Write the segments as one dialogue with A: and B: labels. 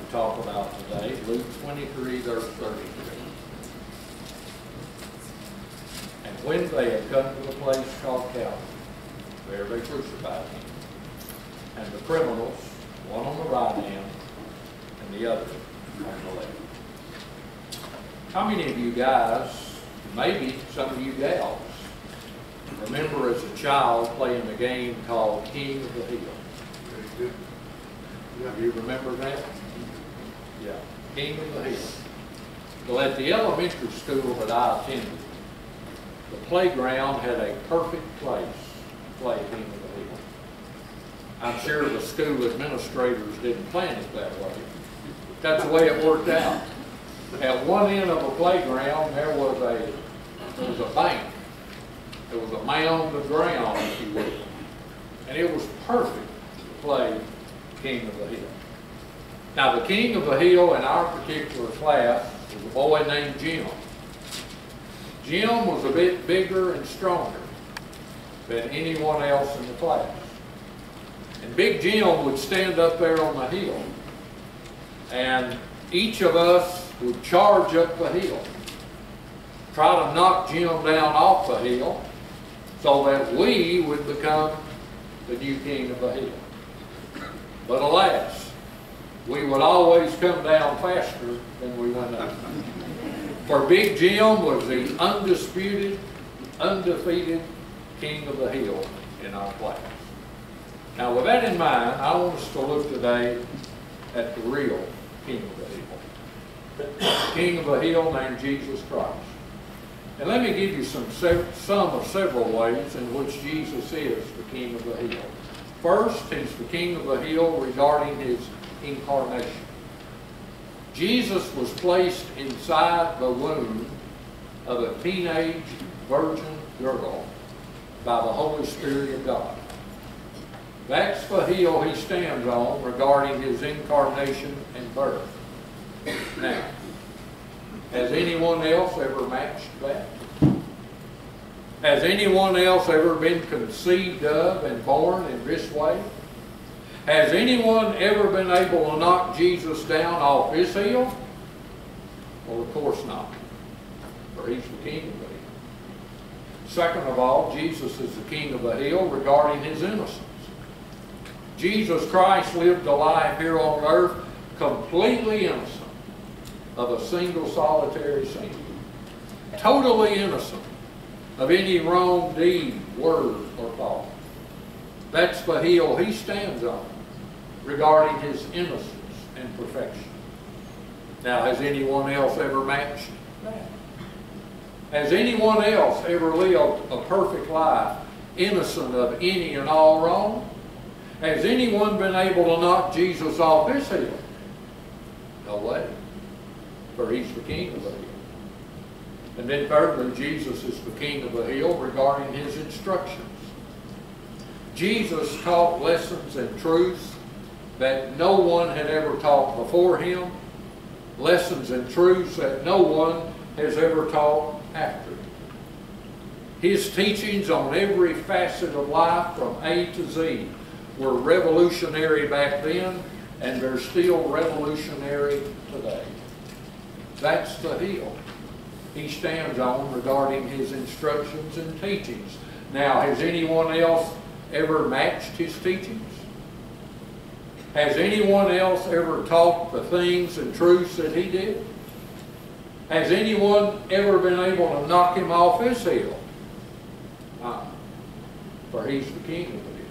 A: to talk about today, Luke 23, verse 33. And when they had come to the place called Calvary, there they crucified him, and the criminals, one on the right hand and the other on the left. How many of you guys, maybe some of you gals, remember as a child playing the game called King of the Hill? Very good. Yeah. You remember that? Yeah, King of the Hill. Well, at the elementary school that I attended, the playground had a perfect place to play King of the Hill. I'm sure the school administrators didn't plan it that way. That's the way it worked out. At one end of the playground, there was a bank. There was a mound of ground, if you will. And it was perfect to play King of the Hill. Now, the King of the Hill in our particular class was a boy named Jim. Jim was a bit bigger and stronger than anyone else in the class. And Big Jim would stand up there on the hill, and each of us would charge up the hill, try to knock Jim down off the hill so that we would become the new king of the hill. But alas, we would always come down faster than we went up. For Big Jim was the undisputed, undefeated king of the hill in our class. Now, with that in mind, I want us to look today at the real king of the hill. The king of the hill named Jesus Christ. And let me give you some of several ways in which Jesus is the king of the hill. First, he's the king of the hill regarding his incarnation. Jesus was placed inside the womb of a teenage virgin girl by the Holy Spirit of God. That's the hill he stands on regarding his incarnation and birth. Now, has anyone else ever matched that? Has anyone else ever been conceived of and born in this way? Has anyone ever been able to knock Jesus down off his hill? Well, of course not, for he's the king of the hill. Second of all, Jesus is the king of the hill regarding his innocence. Jesus Christ lived a life here on earth completely innocent of a single solitary sin. Totally innocent of any wrong deed, word, or thought. That's the hill he stands on regarding his innocence and perfection. Now, has anyone else ever matched that? Has anyone else ever lived a perfect life, innocent of any and all wrong? Has anyone been able to knock Jesus off his hill? No way, for he's the king of the hill. And then thirdly, Jesus is the king of the hill regarding his instructions. Jesus taught lessons and truths that no one had ever taught before him, lessons and truths that no one has ever taught after him. His teachings on every facet of life from A to Z were revolutionary back then, and they're still revolutionary today. That's the hill he stands on regarding his instructions and teachings. Now, has anyone else ever matched his teachings? Has anyone else ever taught the things and truths that he did? Has anyone ever been able to knock him off his hill? For he's the king of the hill.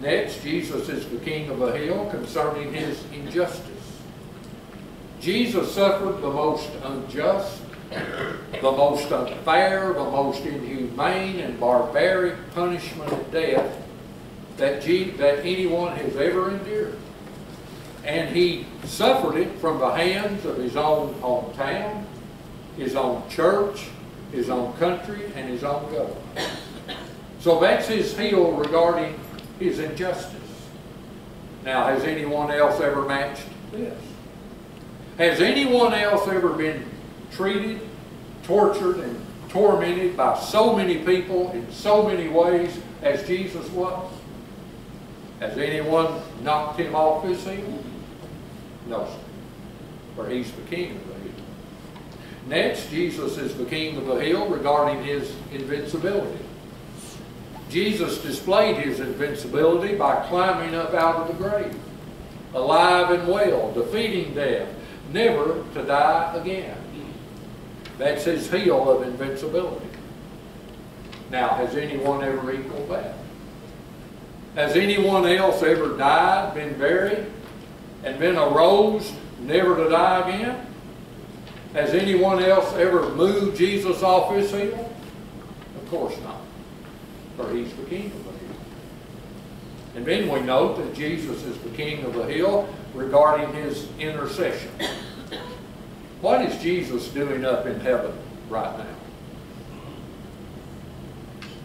A: Next, Jesus is the king of the hill concerning his injustice. Jesus suffered the most unjust, the most unfair, the most inhumane and barbaric punishment of death that anyone has ever endured. And he suffered it from the hands of his own hometown, his own church, his own country, and his own government. So that's his hill regarding his injustice. Now, has anyone else ever matched this? Has anyone else ever been treated, tortured, and tormented by so many people in so many ways as Jesus was? Has anyone knocked him off his hill? No, sir. For he's the king of the hill. Next, Jesus is the king of the hill regarding his invincibility. Jesus displayed his invincibility by climbing up out of the grave, alive and well, defeating death, never to die again. That's his hill of invincibility. Now, has anyone ever equaled that? Has anyone else ever died, been buried, and been arose, never to die again? Has anyone else ever moved Jesus off his hill? Of course not, for he's the king of the hill. And then we note that Jesus is the king of the hill regarding his intercession. What is Jesus doing up in heaven right now?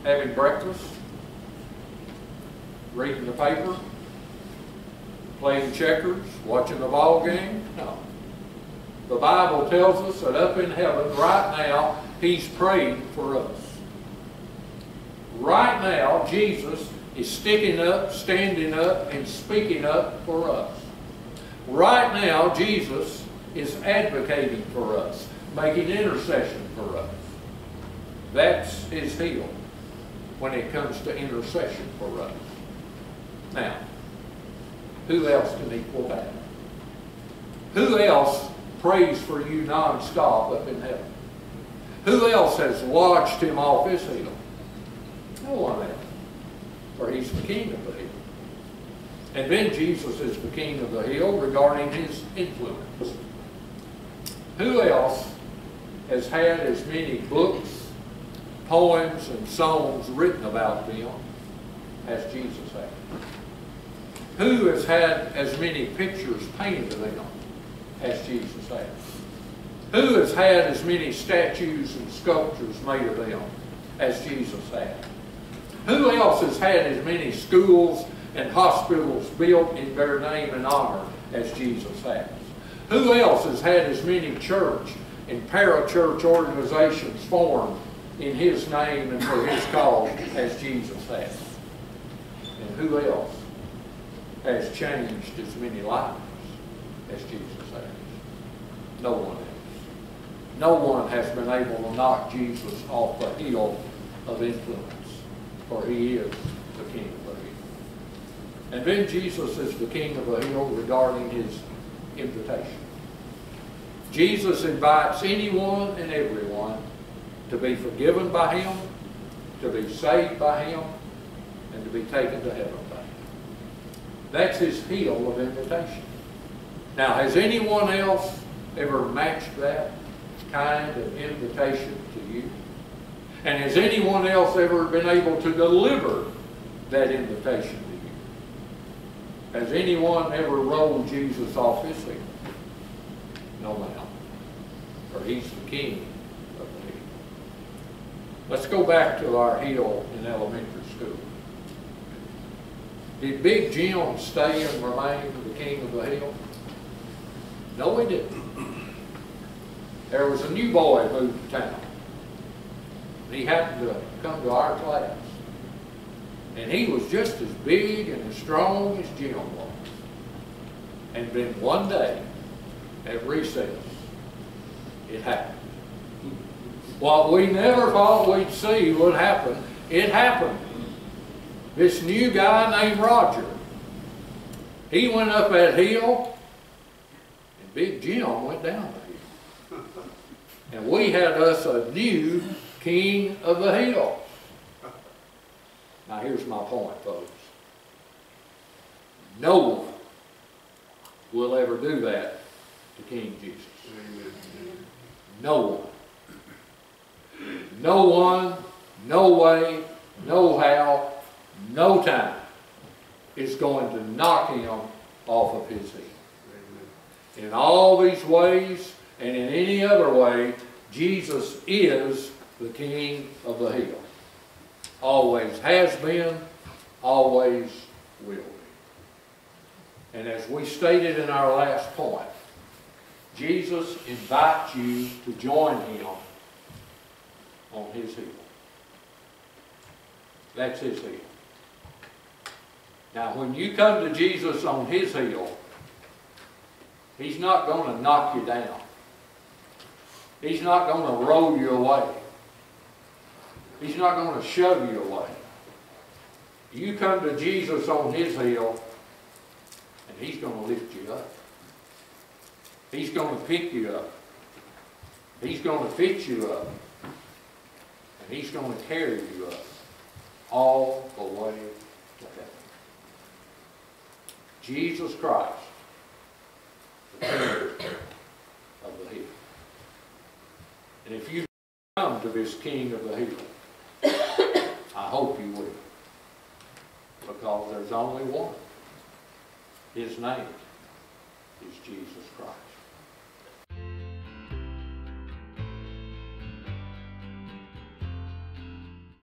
A: Having breakfast? Reading the paper? Playing checkers? Watching the ball game? No. The Bible tells us that up in heaven right now, he's praying for us. Right now, Jesus is sticking up, standing up, and speaking up for us. Right now, Jesus is advocating for us, making intercession for us. That's his hill when it comes to intercession for us. Now, who else can equal that? Who else prays for you non-stop up in heaven? Who else has launched him off his hill? No one else. For he's the king of the hill. And then Jesus is the king of the hill regarding his influence. Who else has had as many books, poems, and songs written about them as Jesus had? Who has had as many pictures painted of them as Jesus had? Who has had as many statues and sculptures made of them as Jesus had? Who else has had as many schools and hospitals built in their name and honor as Jesus has? Who else has had as many church and parachurch organizations formed in his name and for his cause as Jesus has? And who else has changed as many lives as Jesus has? No one else. No one has been able to knock Jesus off the hill of influence, for he is the king of the hill. And then Jesus is the king of the hill regarding his invitation. Jesus invites anyone and everyone to be forgiven by him, to be saved by him, and to be taken to heaven by him. That's his hill of invitation. Now, has anyone else ever matched that kind of invitation to you? And has anyone else ever been able to deliver that invitation to you? Has anyone ever rolled Jesus off his hill? No one else. For he's the king of the hill. Let's go back to our hill in elementary school. Did Big Jim stay and remain the king of the hill? No, he didn't. There was a new boy moved to town. He happened to come to our class. And he was just as big and as strong as Jim was. And then one day, at recess, it happened. What we never thought we'd see would happen, it happened. This new guy named Roger, he went up that hill, and Big Jim went down the hill. And we had us a new king of the hill. Now here's my point, folks. No one will ever do that to King Jesus. No one. No one, no way, no how, no time is going to knock him off of his hill. In all these ways and in any other way, Jesus is the king of the hill. Always has been, always will be. And as we stated in our last point, Jesus invites you to join him on his hill. That's his hill. Now, when you come to Jesus on his hill, He's not going to knock you down. He's not going to roll you away. He's not going to shove you away. You come to Jesus on His hill, and He's going to lift you up. He's going to pick you up. He's going to fix you up. And He's going to carry you up all the way to heaven. Jesus Christ, the King of the hill. And if you come to this King of the hill, I hope you will. Because there's only one. His name is Jesus Christ.